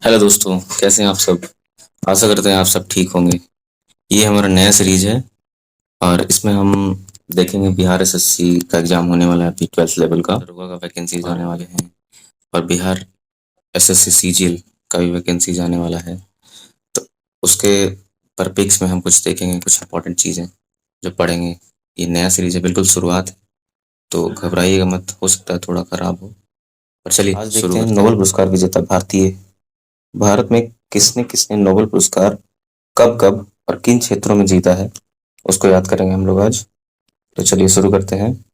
Hello दोस्तों, कैसे हैं आप सब। आशा करते हैं आप सब ठीक होंगे। ये हमारा नया सीरीज है और इसमें हम देखेंगे बिहार एसएससी का एग्जाम होने वाला है अभी 12th लेवल का, दरोगा का वैकेंसीज आने वाले हैं और बिहार एसएससी सीजीएल का भी वैकेंसीज आने वाला है। तो उसके परपिक्स में हम कुछ देखेंगे, कुछ इंपॉर्टेंट चीज़ें जो पढ़ेंगे। ये नया सीरीज है, बिल्कुल शुरुआत है, तो घबराइएगा मत, हो सकता है थोड़ा खराब हो। पर चलिए आज देखते हैं नोबेल पुरस्कार विजेता भारतीय भारत में किसने किसने नोबेल पुरस्कार कब कब और किन क्षेत्रों में जीता है, उसको याद करेंगे हम लोग आज। तो चलिए शुरू करते हैं।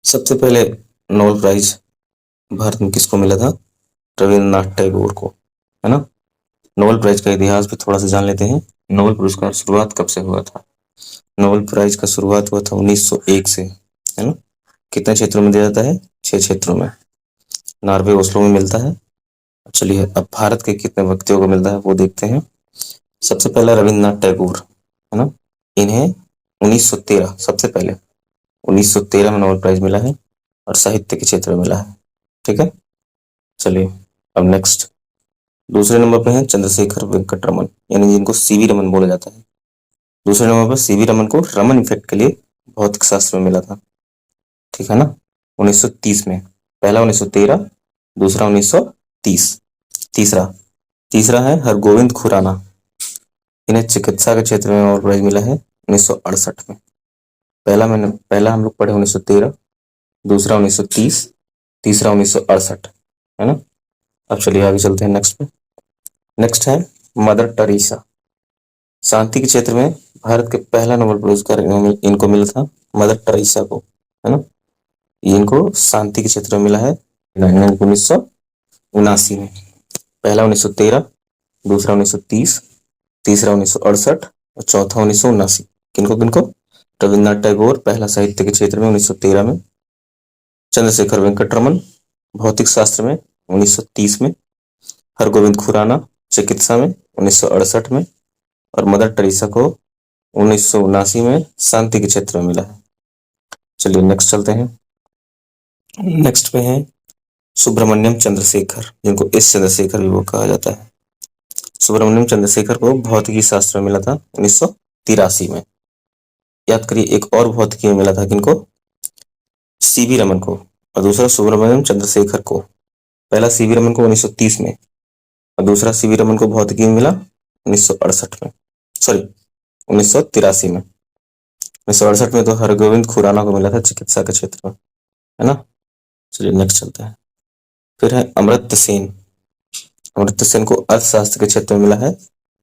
सबसे पहले नोबेल प्राइज भारत में किसको मिला था? रविंद्रनाथ टैगोर को, है ना। नोबेल प्राइज का इतिहास भी थोड़ा सा जान लेते हैं। नोबेल पुरस्कार शुरुआत कब से हुआ था? नोबेल प्राइज का शुरुआत हुआ था 1901 से, है ना। कितने क्षेत्रों में दिया जाता है? 6 क्षेत्रों में। नॉर्वे ओस्लो में मिलता है। चलिए अब भारत के कितने व्यक्तियों को मिलता है वो देखते हैं। सबसे पहला रविंद्रनाथ टैगोर, है ना। इन्हें 1913 सबसे पहले 1913 में नोबेल प्राइज मिला है और साहित्य के क्षेत्र में मिला है। ठीक है, चलिए अब नेक्स्ट। दूसरे नंबर पे है चंद्रशेखर वेंकट रमन, यानी जिनको सीवी रमन बोला जाता है। दूसरे नंबर पर सीवी रमन को रमन इफेक्ट के लिए भौतिक शास्त्र में मिला था। ठीक है ना, 1930 में। पहला 1913, दूसरा 1930। तीसरा तीसरा है हरगोविंद खुराना, इन्हें चिकित्सा के क्षेत्र में नोबेल प्राइज मिला है 1968 में। पहला हम लोग पढ़े 1913, दूसरा 1930, तीसरा 1968, है ना। अब चलिए आगे चलते हैं नेक्स्ट पे। नेक्स्ट है मदर टेरेसा, शांति के क्षेत्र में भारत के पहला नोबेल पुरस्कार इनको मिला था, मदर टेरेसा को, है ना। ये इनको शांति के क्षेत्र में मिला है 1979 में। पहला 1913, दूसरा 1930, तीसरा 1968 और चौथा 1979। किनको किनको? रविन्द्रनाथ टैगोर पहला साहित्य के क्षेत्र में 1913 में, चंद्रशेखर वेंकट रमन भौतिक शास्त्र में 1930 में, हरगोविंद खुराना चिकित्सा में 1968 में और मदर टेरेसा को 1979 में शांति के क्षेत्र में मिला है। चलिए नेक्स्ट चलते हैं। नेक्स्ट पे है सुब्रमण्यम चंद्रशेखर, जिनको एस चंद्रशेखर भी वो कहा जाता है। सुब्रमण्यम चंद्रशेखर को भौतिकी शास्त्र में मिला था 1983 में। याद करिए, एक और भौतिकी में मिला था किनको? सीवी रमन को, और दूसरा सुब्रमण्यम चंद्रशेखर को। पहला सीवी रमन को 1930 में और दूसरा सीवी रमन को भौतिकी में मिला 1968 में, सॉरी 1983 में। 1968 में तो हरगोविंद खुराना को मिला था चिकित्सा के क्षेत्र में, है ना। चलिए नेक्स्ट चलते हैं। फिर है अमर्त्य सेन, अमर्त्य सेन को अर्थशास्त्र के क्षेत्र में मिला है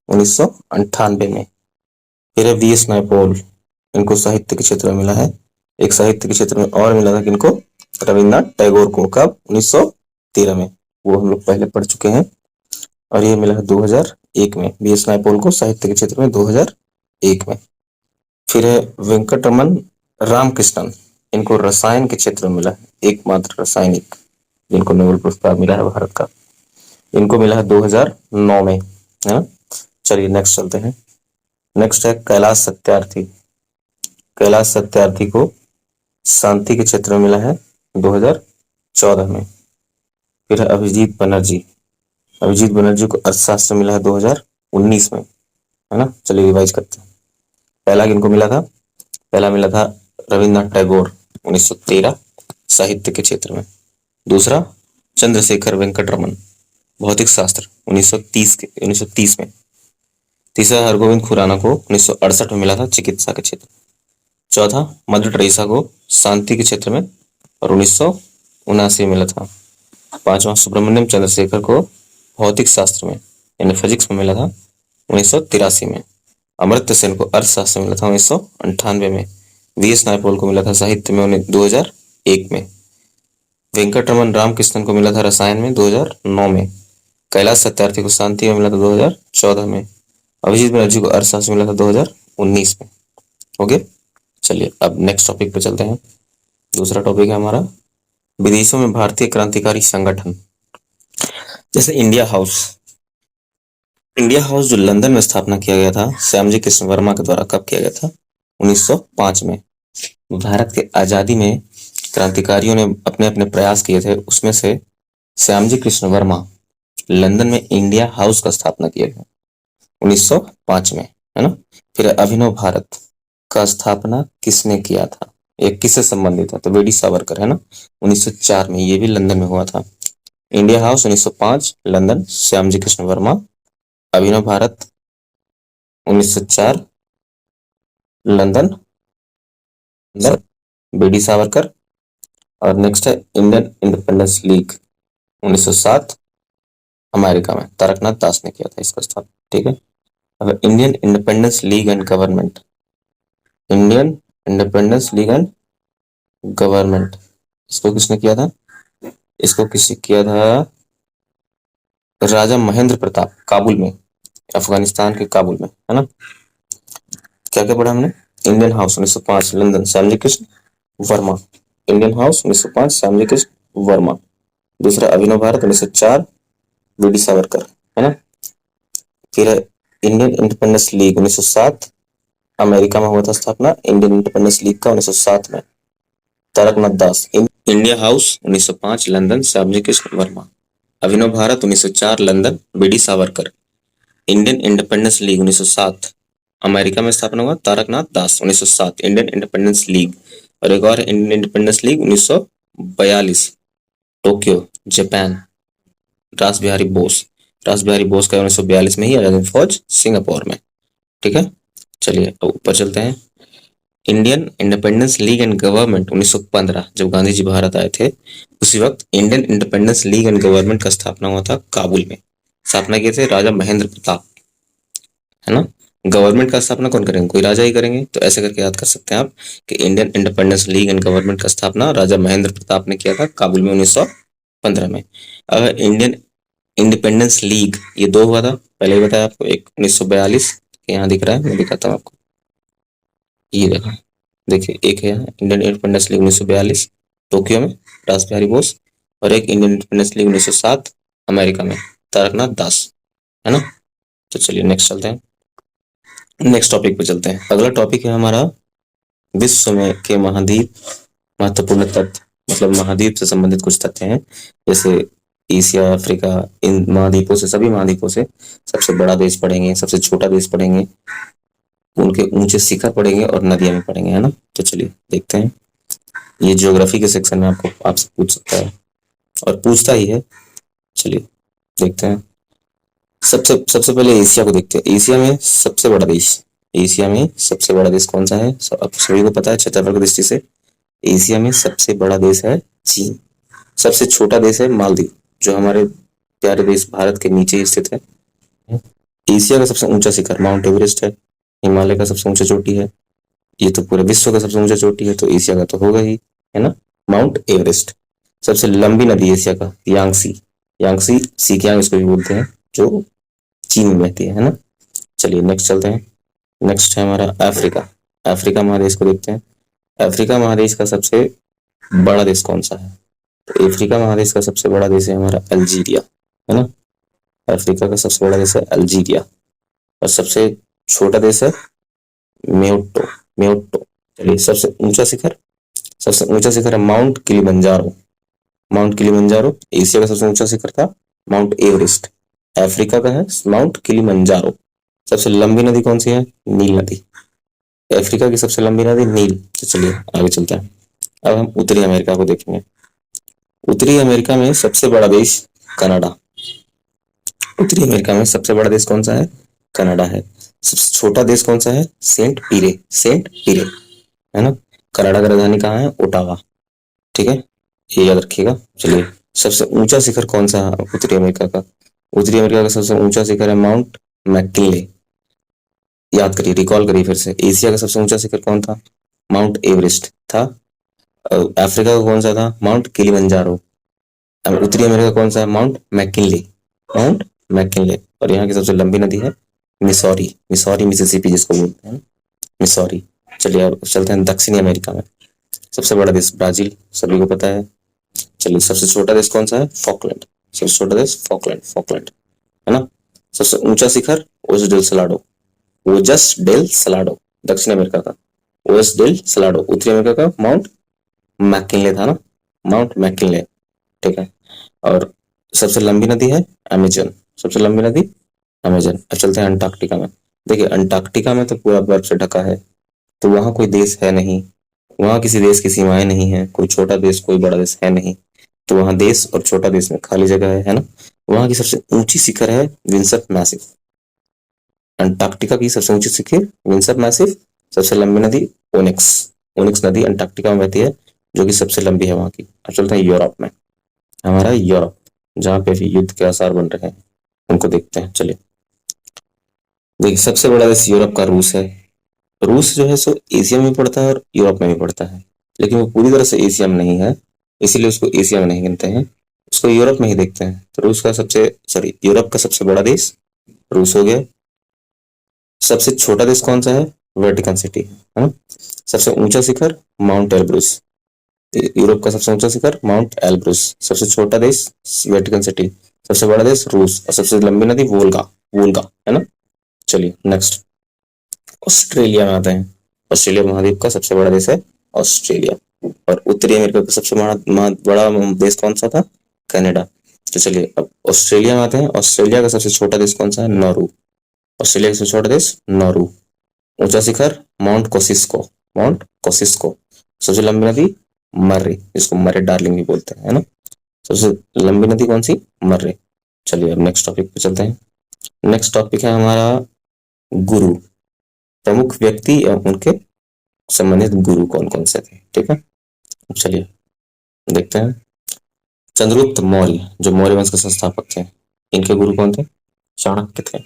1998 में। फिर है वी एस नायपॉल, इनको साहित्य के क्षेत्र में मिला है। एक साहित्य के क्षेत्र में और मिला था किनको? रविन्द्रनाथ टैगोर को। कब? 1913 में, वो हम लोग पहले पढ़ चुके हैं। और ये मिला है 2001 में, वी एस नायपॉल को साहित्य के क्षेत्र में 2001 में। फिर है वेंकटरमन रामकृष्णन, इनको रसायन के क्षेत्र में मिला है, एकमात्र रासायनिक जिनको नोबेल पुरस्कार मिला है भारत का। इनको मिला है 2009 में, है ना। चलिए नेक्स्ट चलते हैं। नेक्स्ट है कैलाश सत्यार्थी, कैलाश सत्यार्थी को शांति के क्षेत्र में मिला है 2014 में। फिर है अभिजीत बनर्जी, अभिजीत बनर्जी को अर्थशास्त्र मिला है 2019 में, है ना। चलिए रिवाइज करते हैं। पहला किनको मिला था? पहला मिला था रविन्द्रनाथ टैगोर 1913 साहित्य के क्षेत्र में। दूसरा चंद्रशेखर वेंकट रमन भौतिक शास्त्र 1930 में। तीसरा हरगोविंद खुराना को 1968 में मिला था चिकित्सा के क्षेत्र में। चौथा मदर टेरेसा को शांति के क्षेत्र में और 1979 में मिला था। पांचवा सुब्रमण्यम चंद्रशेखर को भौतिक शास्त्र में यानी फिजिक्स में मिला था 1983 में। अमर्त्य सेन को अर्थशास्त्र में मिला था 1998 में। वी एस नायपॉल को मिला था साहित्य में 2001 में। वेंकट रमन रामकृष्णन को मिला था रसायन में 2009 में। कैलाश सत्यार्थी को शांति में मिला था 2014 में। अभिजीत बनर्जी को अर्थशास्त्र में मिला था 2019 में। ओके, चलिए अब नेक्स्ट टॉपिक पे चलते हैं। दूसरा टॉपिक है हमारा विदेशों में भारतीय क्रांतिकारी संगठन, जैसे इंडिया हाउस। इंडिया हाउस जो लंदन में स्थापना किया गया था श्यामजी कृष्ण वर्मा के द्वारा, कब किया गया था? 1905 में। भारत के आजादी में क्रांतिकारियों ने अपने अपने प्रयास किए थे, उसमें से श्यामजी कृष्ण वर्मा लंदन में इंडिया हाउस का स्थापना किया गया 1905 में, है ना। फिर अभिनव भारत का स्थापना किसने किया था, ये किससे संबंधित है, तो वी डी सावरकर, है ना। 1904 में, ये भी लंदन में हुआ था। India House 1905 London, Shyamji Krishna Varma. Abhinav Bharat 1904 London, B D Savarkar. और नेक्स्ट है इंडियन इंडिपेंडेंस लीग 1907 अमेरिका में, तारकनाथ दास ने किया था इसका स्थापना, ठीक है। अब Indian Independence league and government, Indian Independence league and government, इसको किसने किया था, इसको किसने किया था, राजा महेंद्र प्रताप, काबुल में, अफगानिस्तान के काबुल में, है ना। क्या क्या पढ़ा हमने, Indian house 1905 London, Shyamji Krishna Verma. Indian house 1905 Shyamji Krishna Verma. दूसरा अभिनव भारत 1904 वी डी सावरकर, है ना। फिर इंडियन इंडिपेंडेंस लीग 1907 अमेरिका में हुआ था स्थापना, इंडियन इंडिपेंडेंस लीग का 1907 में, Taraknath Das. India House 1905 London, Shyamji Krishna Varma. Abhinav Bharat 1904 London, B D Savarkar. Indian Independence League 1907 America में स्थापना हुआ, Taraknath Das 1907 Indian Independence League. और एक और Indian Independence League 1942 Tokyo Japan, Rash Behari Bose, रास बिहारी बोस का 1942 में ही आजाद फौज सिंगापुर में, ठीक है। चलिए अब ऊपर चलते हैं। Indian Independence league and government 1915, जब गांधी जी भारत आए थे उसी वक्त Indian Independence league and government का स्थापना हुआ था काबुल में। स्थापना किए थे राजा महेंद्र प्रताप, है ना। गवर्नमेंट का स्थापना कौन करेंगे, कोई राजा ही करेंगे, तो ऐसे करके याद कर सकते हैं आप कि Indian Independence league and government का स्थापना राजा महेंद्र प्रताप ने किया था काबुल में 1915 में। अगर इंडियन इंडिपेंडेंस लीग ये दो हुआ था, पहले ही बताया आपको, एक 1942 यहाँ दिख रहा है, मैं दिखाता हूँ आपको, ये देखो, देखिए एक है यहाँ इंडियन इंडिपेंडेंस लीग 1942 टोक्यो में, रास बिहारी बोस। और एक इंडियन इंडिपेंडेंस लीग 1907 अमेरिका में, तारकनाथ दास, है ना। तो चलिए नेक्स्ट चलते हैं, नेक्स्ट टॉपिक पे चलते हैं। अगला टॉपिक है हमारा विश्व में के महाद्वीप महत्वपूर्ण तथ्य, मतलब महाद्वीप से संबंधित कुछ तथ्य हैं, जैसे एशिया, अफ्रीका, इन महाद्वीपों से, सभी महाद्वीपों से सबसे बड़ा देश पढ़ेंगे, सबसे छोटा देश पढ़ेंगे, उनके ऊंचे शिखर पढ़ेंगे और नदियां भी पढ़ेंगे, है ना। तो चलिए देखते हैं, ये ज्योग्राफी के सेक्शन में आपको आपसे पूछ सकता है और पूछता ही है। चलिए देखते हैं, सबसे सबसे पहले एशिया को देखते हैं। एशिया में सबसे बड़ा देश, एशिया में सबसे बड़ा देश कौन सा है, अब सभी को पता है क्षेत्रफल की दृष्टि से। एशिया में सबसे बड़ा देश है चीन। सबसे छोटा देश है मालदीव, जो हमारे प्यारे देश भारत के नीचे ही स्थित है। एशिया का सबसे ऊंचा शिखर माउंट एवरेस्ट है, हिमालय का सबसे ऊंचा चोटी है, ये तो पूरे विश्व का सबसे ऊंचा चोटी है, तो एशिया का तो होगा ही, है ना, माउंट एवरेस्ट। सबसे लंबी नदी एशिया का यांगसी, यांगसी सीकियांग इसको भी बोलते हैं, जो चीन में बहती है ना। चलिए नेक्स्ट चलते हैं, नेक्स्ट है हमारा अफ्रीका। अफ्रीका महादेश को देखते हैं। अफ्रीका महादेश का सबसे बड़ा देश कौन सा है, तो अफ्रीका महादेश का सबसे बड़ा देश है हमारा अल्जीरिया, है ना। अफ्रीका का सबसे बड़ा देश है अल्जीरिया। और सबसे छोटा देश है म्योटो, म्योटो। चलिए सबसे ऊंचा शिखर, सबसे ऊंचा शिखर है mount Kilimanjaro, mount Kilimanjaro. Asia का सबसे ऊंचा शिखर था माउंट एवरेस्ट, अफ्रीका का है माउंट किलिमंजारो। सबसे लंबी नदी कौन सी है, नील नदी, अफ्रीका की सबसे लंबी नदी नील। तो चलिए आगे चलते हैं, अब हम उत्तरी अमेरिका को देखेंगे। उत्तरी अमेरिका में सबसे बड़ा देश कनाडा, उत्तरी अमेरिका में सबसे बड़ा देश कौन सा है, कनाडा है। सबसे छोटा देश कौन सा है, सेंट पीरे, सेंट पीरे, है ना। कनाडा की राजधानी कहाँ है, ओटावा, ठीक है, ये याद रखिएगा। चलिए सबसे ऊंचा शिखर कौन सा है उत्तरी अमेरिका का, उत्तरी अमेरिका का सबसे ऊंचा शिखर है माउंट मैकिनले। याद करिए, रिकॉल करिए फिर से। एशिया का सबसे ऊंचा शिखर कौन था, माउंट एवरेस्ट था। अफ्रीका का कौन सा था, माउंट किलिमंजारो। उत्तरी अमेरिका कौन सा है, माउंट मैकिनले, माउंट मैकिनले। और यहाँ की सबसे लंबी नदी है मिसौरी, मिसौरी मिसिसिपी जिसको बोलते हैं, मिसौरी। चलिए अब चलते हैं दक्षिणी अमेरिका में। सबसे बड़ा देश ब्राजील, सभी को पता है। चलिए सबसे छोटा देश कौन सा है, फॉकलैंड, सबसे छोटा देश फॉकलैंड, फॉकलैंड, है ना। सबसे ऊंचा शिखर ओस डेल सलाडो, ओजस डेल सलाडो, दक्षिण अमेरिका का ओएस डेल सलाडो। उत्तरी अमेरिका का माउंट मैकिनले था ना, माउंट मैकिनले, ठीक है। और सबसे लंबी नदी है अमेजन, सबसे लंबी नदी अमेजन। अब चलते हैं अंटार्कटिका में। देखिए अंटार्कटिका में तो पूरा बर्फ से ढका है, तो वहां कोई देश है नहीं, वहां किसी देश की सीमाएं नहीं है, कोई छोटा देश कोई बड़ा देश है नहीं, तो वहां देश और छोटा देश में खाली जगह है ना। वहां की सबसे ऊंची शिखर है विंसप मैसिव। अंटार्कटिका की सबसे ऊंची शिखर विंसप मैसिव। सबसे लंबी नदी ओनिक्स, ओनिक्स नदी अंटार्कटिका में बहती है, जो कि सबसे लंबी है वहां की। अब चलते हैं यूरोप में। हमारा यूरोप, जहाँ पे भी युद्ध के आसार बन रहे हैं, उनको देखते हैं। चलिए देखिए, सबसे बड़ा देश यूरोप का रूस है। रूस जो है सो एशिया में पड़ता है और यूरोप में भी पड़ता है, लेकिन वो पूरी तरह से एशिया में नहीं है, इसीलिए उसको एशिया में नहीं गिनते हैं, उसको यूरोप में ही देखते हैं। तो रूस का सबसे सॉरी यूरोप का सबसे बड़ा देश रूस हो गया। सबसे छोटा देश कौन सा है? वेटिकन सिटी है ना। सबसे ऊंचा शिखर माउंट एल्ब्रूस, यूरोप का सबसे ऊंचा शिखर माउंट एल्ब्रूस। सबसे छोटा देश वेटिकन सिटी, सबसे बड़ा देश रूस, और सबसे लंबी नदी वोल्गा, वोल्गा है ना। चलिए नेक्स्ट ऑस्ट्रेलिया में आते हैं। ऑस्ट्रेलिया महाद्वीप का सबसे बड़ा देश है ऑस्ट्रेलिया, और उत्तरी अमेरिका का सबसे बड़ा देश कौन सा था? कनाडा। तो चलिए अब ऑस्ट्रेलिया में आते हैं। ऑस्ट्रेलिया का सबसे छोटा देश कौन सा है? नौरू। ऑस्ट्रेलिया का सबसे छोटा देश नौरू। ऊंचा शिखर माउंट कोसिस्को, माउंट कोसिस्को। सबसे लंबी नदी मर्रे, जिसको मर्रे डार्लिंग भी बोलते हैं, है ना। सबसे लंबी नदी कौन सी? मर्रे। चलिए अब नेक्स्ट टॉपिक पे चलते हैं। नेक्स्ट टॉपिक है हमारा गुरु, प्रमुख व्यक्ति एवं उनके संबंधित गुरु कौन कौन से थे, ठीक है। चलिए देखते हैं। चंद्रगुप्त मौर्य, जो मौर्य वंश के संस्थापक थे, इनके गुरु कौन थे? चाणक्य थे।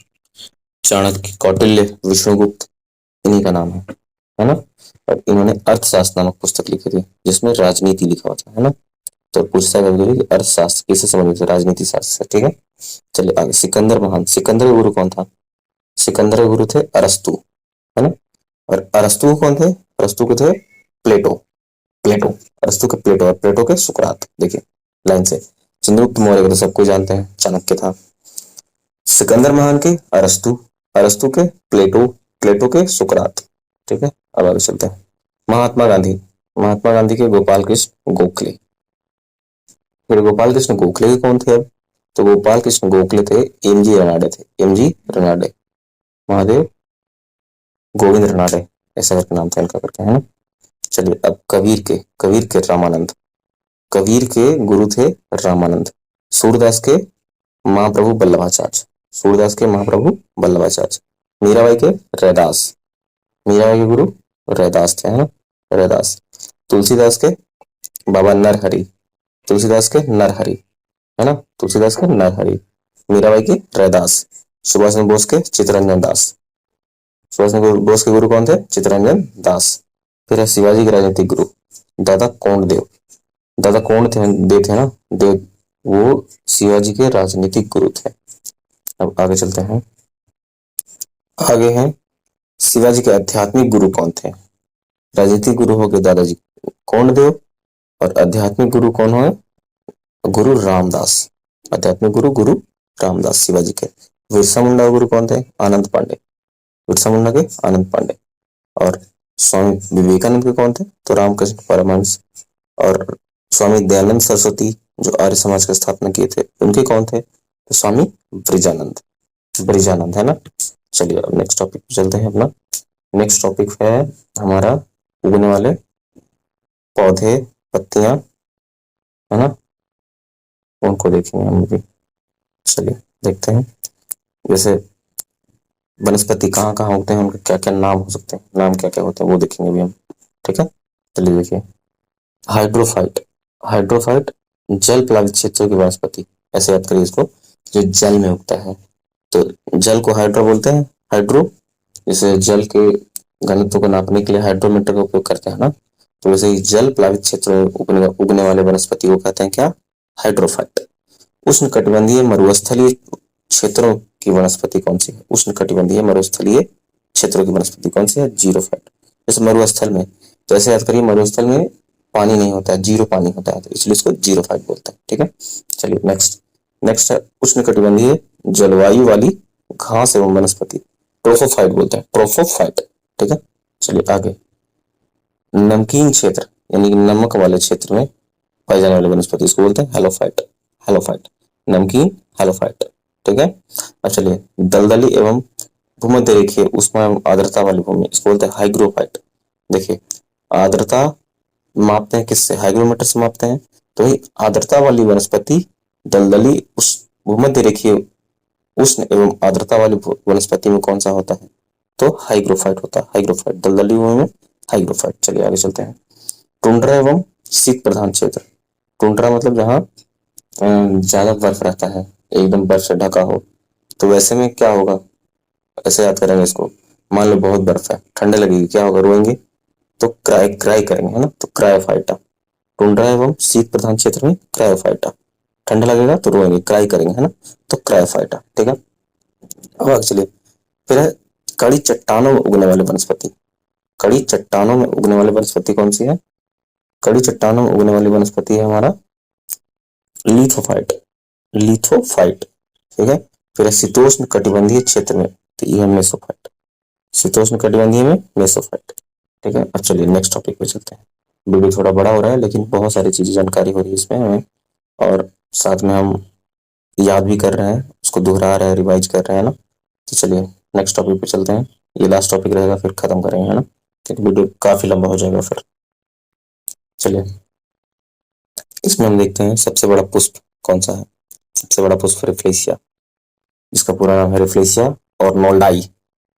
चाणक्य, कौटिल्य, विष्णुगुप्त, इन्हीं का नाम है ना। और इन्होंने अर्थशास्त्र नामक पुस्तक लिखी थी, जिसमें राजनीति लिखा होता है ना। तो पूछता है कभी कि अर्थशास्त्र किससे संबंधित है? राजनीति शास्त्र से, ठीक है। चलिए आगे, सिकंदर महान, सिकंदर के गुरु कौन था? सिकंदर के गुरु थे अरस्तु, है ना। और अरस्तु कौन थे? अरस्तु के थे प्लेटो, प्लेटो। अरस्तु के प्लेटो और प्लेटो के सुकरात। देखिए लाइन से, चंद्रगुप्त मौर्य को तो सबको जानते हैं, चाणक्य था। सिकंदर महान के अरस्तु, अरस्तु के प्लेटो, प्लेटो के सुकरात, ठीक है। अब आगे चलते हैं। महात्मा गांधी, महात्मा गांधी के गोपाल कृष्ण गोखले। फिर गोपाल कृष्ण गोखले के कौन थे? अब तो गोपाल कृष्ण गोखले थे एम जी रनाडे, थे एम जी रनाडे, महादेव गोविंद रनाडे, ऐसा करके नाम था इनका करके, है ना। चलिए अब कबीर के, कबीर के रामानंद, कबीर के गुरु थे रामानंद। सूरदास के महाप्रभु वल्लभाचार्य, सूरदास के महाप्रभु वल्लभाचार्य। मीराबाई के रैदास, मीराबाई के गुरु रैदास थे, है ना, रैदास। तुलसीदास के बाबा नरहरि, तुलसीदास के नरहरि, है ना, तुलसीदास के नरहरि। मीराबाई के रैदास। सुभाष चंद्र बोस के चित्तरंजन दास, सुभाष चंद्र बोस के गुरु कौन थे? चित्तरंजन दास। फिर है शिवाजी के राजनीतिक गुरु दादा कोंडदेव, दादा कोंडदेव थे ना, देव, वो शिवाजी के राजनीतिक गुरु थे। अब आगे चलते हैं। आगे हैं शिवाजी के आध्यात्मिक गुरु कौन थे? राजनीतिक गुरु हो गए दादाजी कोंडदेव, और आध्यात्मिक गुरु कौन हुए? गुरु रामदास, आध्यात्मिक गुरु गुरु रामदास शिवाजी के। बिरसा मुंडा गुरु कौन थे? आनंद पांडे, बिरसा मुंडा के आनंद पांडे। और स्वामी विवेकानंद के कौन थे? तो रामकृष्ण परमहंस। और स्वामी दयानंद सरस्वती, जो आर्य समाज की स्थापना किए थे, उनके कौन थे? तो स्वामी ब्रिजानंद, ब्रिजानंद, है ना। चलिए अब नेक्स्ट टॉपिक पे चलते हैं अपना। नेक्स्ट टॉपिक है हमारा उगने वाले पौधे, पत्तियां, है ना, उनको देखेंगे हम भी। चलिए देखते हैं। जैसे वनस्पति कहाँ कहाँ उगते हैं, उनके क्या क्या नाम हो सकते हैं, नाम क्या क्या होते हैं, वो देखेंगे अभी हम, ठीक है। चलिए देखिए, हाइड्रोफाइट, हाइड्रोफाइट जल प्लावित क्षेत्रों की वनस्पति, ऐसे याद करिए इसको, जो जल में उगता है। तो जल को हाइड्रो बोलते हैं, हाइड्रो, जैसे जल के घनत्व को नापने के लिए हाइड्रोमीटर का उपयोग करते हैं ना, तो वैसे ही जल प्लावित क्षेत्रों में उगने वाले वनस्पति को कहते हैं क्या? हाइड्रोफाइट। उष्ण कटिबंधीय मरुस्थलीय क्षेत्रों की वनस्पति कौन सी है? उष्ण कटिबंधीय मरुस्थलीय क्षेत्रों की वनस्पति कौन सी है? जीरोफाइट। जैसे मरुस्थल में, तो ऐसे याद करिए, मरुस्थल में पानी नहीं होता है, जीरो पानी होता है, तो इसलिए इसको जीरोफाइट बोलते हैं, ठीक है। चलिए नेक्स्ट, नेक्स्ट है उष्ण कटिबंधीय जलवायु वाली घास एवं वनस्पति, ट्रोफोफाइट बोलते हैं, ट्रोफोफाइट, ठीक है। चलिए आगे, नमकीन क्षेत्र यानी कि नमक वाले क्षेत्र में पाई जाने वाली वनस्पति इसको बोलते हैं हेलोफाइट, हेलोफाइट। नमकीन, हैलोफाइट। ठीक है। अब चलिए, दलदली एवं भूमध्य रेखीय उष्मा एवं आर्द्रता वाली भूमि, इसको बोलते हैं हाइग्रोफाइट। देखिए, आर्द्रता मापते हैं किससे? हाइग्रोमीटर से मापते हैं। तो ये आर्द्रता वाली वनस्पति दलदली उस भूमध्य रेखीय उष्ण एवं आर्द्रता वाली वनस्पति में कौन सा होता है? तो हाइग्रोफाइट होता है। हाइग्रोफाइट दलदली भूमि में हाइग्रोफाइट। चलिए आगे चलते हैं। टुंड्रा एवं शीत प्रधान क्षेत्र। टुंड्रा मतलब जहाँ ज्यादा बर्फ रहता है, एकदम बर्फ से ढका हो। तो वैसे में क्या होगा? ऐसे याद करेंगे इसको। मान लो बहुत बर्फ है, ठंडे लगेगी, क्या होगा? रोएंगे। तो क्राई क्राई करेंगे, है ना? तो क्रायोफाइटा। टुंड्रा एवं शीत प्रधान क्षेत्र में क्रायोफाइटा। ठंडा लगेगा तो रोएंगे, क्राई करेंगे, है ना? तो क्रायोफाइटा। ठीक है। अब आगे चलिए। फिर है कड़ी चट्टानों में उगने वाली वनस्पति। कड़ी चट्टानों में उगने वाली वनस्पति कौन सी है? कड़ी चट्टानों में उगने वाली वनस्पति है हमारा लिथोफाइट। लिथोफाइट। ठीक है। फिर है शीतोष्ण कटिबंधीय क्षेत्र में, तो ये है मेसोफाइट। शीतोष्ण कटिबंधीय में मेसोफाइट। ठीक है। अब चलिए नेक्स्ट टॉपिक पे चलते हैं। वीडियो थोड़ा बड़ा हो रहा है, लेकिन बहुत सारी चीजें जानकारी हो रही है इसमें हमें, और साथ में हम याद भी कर रहे हैं, उसको दोहरा रहे हैं, रिवाइज कर रहे हैं ना। तो चलिए नेक्स्ट टॉपिक पे चलते हैं। ये लास्ट टॉपिक रहेगा, फिर खत्म करेंगे, है ना? क्योंकि वीडियो काफी लंबा हो जाएगा फिर। चलिए, इसमें हम देखते हैं सबसे बड़ा पुष्प कौन सा है। सबसे बड़ा पुष्प रिफ्लेशिया, जिसका पूरा नाम है रिफ्लेशिया और नोल्डाई।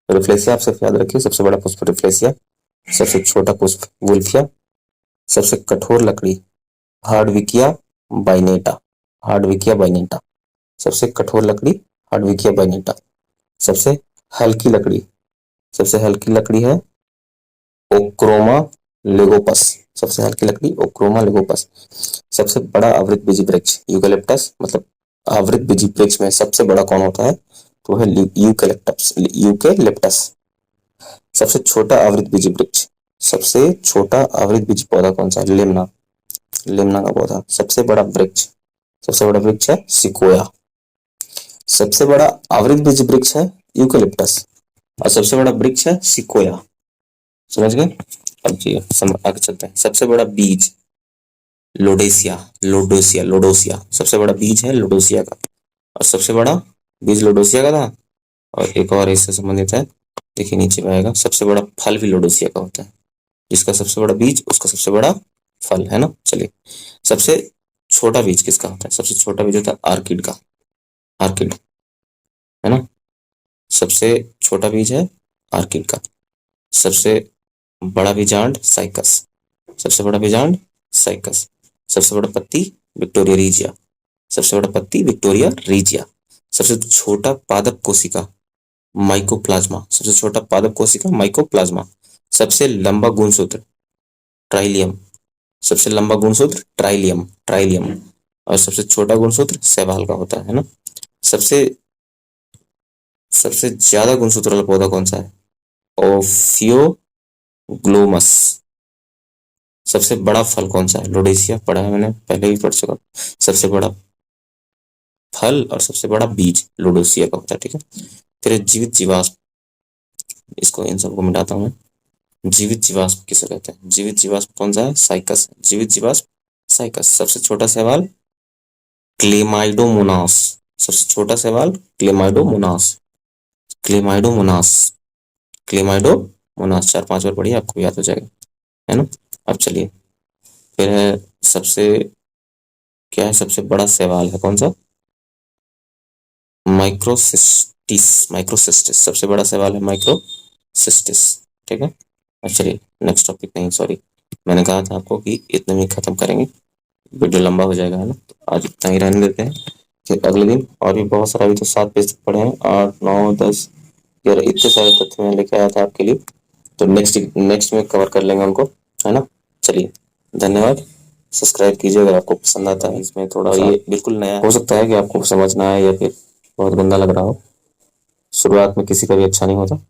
रिफ्लेशिया आप सिर्फ याद रखिए, सबसे बड़ा पुष्प रिफ्लेशिया। सबसे छोटा पुष्प वुल्फिया। सबसे कठोर लकड़ी हार्डविकिया बाइनेटा। हार्डविकिया बाइनेटा। सबसे कठोर लकड़ी हार्डविकिया बाइनेटा। सबसे हल्की लकड़ी, सबसे हल्की लकड़ी है ओक्रोमा लेगोपस। सबसे हल्की लकड़ी ओक्रोमा लेगोपस। सबसे बड़ा आवृत बीजी वृक्ष यूकेलिप्टस। मतलब आवृत बीजी वृक्ष में सबसे बड़ा कौन होता है? तो है यूकेलिप्टस। यूकेलिप्टस। सबसे छोटा आवृत बीजी वृक्ष, सबसे छोटा आवृत बीजी पौधा कौन सा है? लेमना। लेमना का पौधा। सबसे बड़ा वृक्ष, सबसे बड़ा वृक्ष है सिकोया। सबसे बड़ा आवृत बीज वृक्ष है यूकेलिप्टस और सबसे बड़ा वृक्ष है सिकोया। समझ गए? अब जी आगे चलते हैं। सबसे बड़ा बीज लोडेसिया। Lodoicea, Lodoicea. सबसे बड़ा बीज है लोडोसिया का, और सबसे बड़ा बीज लोडोसिया का था। और एक और इससे संबंधित है, देखिए नीचे में आएगा। सबसे बड़ा फल भी लोडोसिया का होता है, जिसका सबसे बड़ा बीज उसका सबसे बड़ा फल, है ना? चलिए, सबसे छोटा बीज किसका होता है? सबसे छोटा बीज होता है आर्किड का। आर्किड, है ना? सबसे छोटा बीज है आर्किड का। सबसे बड़ा बीजांड साइकस। सबसे बड़ा बीजांड साइकस। सबसे बड़ा पत्ती विक्टोरिया रीजिया। सबसे बड़ा पत्ती विक्टोरिया रीजिया। सबसे छोटा पादप कोशिका माइकोप्लाज्मा। सबसे छोटा पादप कोशिका माइकोप्लाज्मा। सबसे लंबा गुणसूत्र ट्राइलियम। सबसे लंबा गुणसूत्र ट्राइलियम, ट्राइलियम। और सबसे छोटा गुणसूत्र सेवाल का होता है ना? सबसे सबसे ज्यादा गुणसूत्र वाला पौधा कौन सा है? ओफियोग्लोमस। सबसे बड़ा फल कौन सा है? लोडेसिया, पढ़ा है मैंने, पहले ही पढ़ चुका। सबसे बड़ा फल और सबसे बड़ा बीज लोडोसिया का होता है। ठीक है। फिर जीवित जीवाश्म, इसको इन सबको मिटाता हूँ मैं। जीवित जीवाश्म किसे कहते हैं? जीवित जीवाश्म कौन सा है? साइकस। जीवित जीवाश्म साइकस। सबसे छोटा सवाल क्लेमाइडोमोनास। सबसे छोटा सवाल क्लेमाइडोमोनास। Chlamydomonas, Chlamydomonas. 4-5 बार पढ़िए, आपको याद हो जाएगा, है ना? अब चलिए, फिर है सबसे, क्या है? सबसे बड़ा सवाल है कौन सा? माइक्रोसिस्टिस। माइक्रोसिस्टिस सबसे बड़ा सवाल है, माइक्रोसिस्टिस। ठीक है। अब चलिए नेक्स्ट टॉपिक, नहीं सॉरी, मैंने कहा था आपको कि इतने में खत्म करेंगे, वीडियो लंबा हो जाएगा, है ना? तो आज इतना ही रहने देते हैं, फिर अगले दिन और भी बहुत सारा। अभी तो 7 पेज तक पढ़े हैं, 8, 9, 10, 11, इतने सारे तथ्य मैं लेके आया था आपके लिए। तो नेक्स्ट नेक्स्ट में कवर कर लेंगे उनको, है ना? चलिए, धन्यवाद। सब्सक्राइब कीजिए अगर आपको पसंद आता है। इसमें थोड़ा सा ये बिल्कुल नया हो सकता है कि आपको समझना है या फिर बहुत गंदा लग रहा हो। शुरुआत में किसी का भी अच्छा नहीं होता।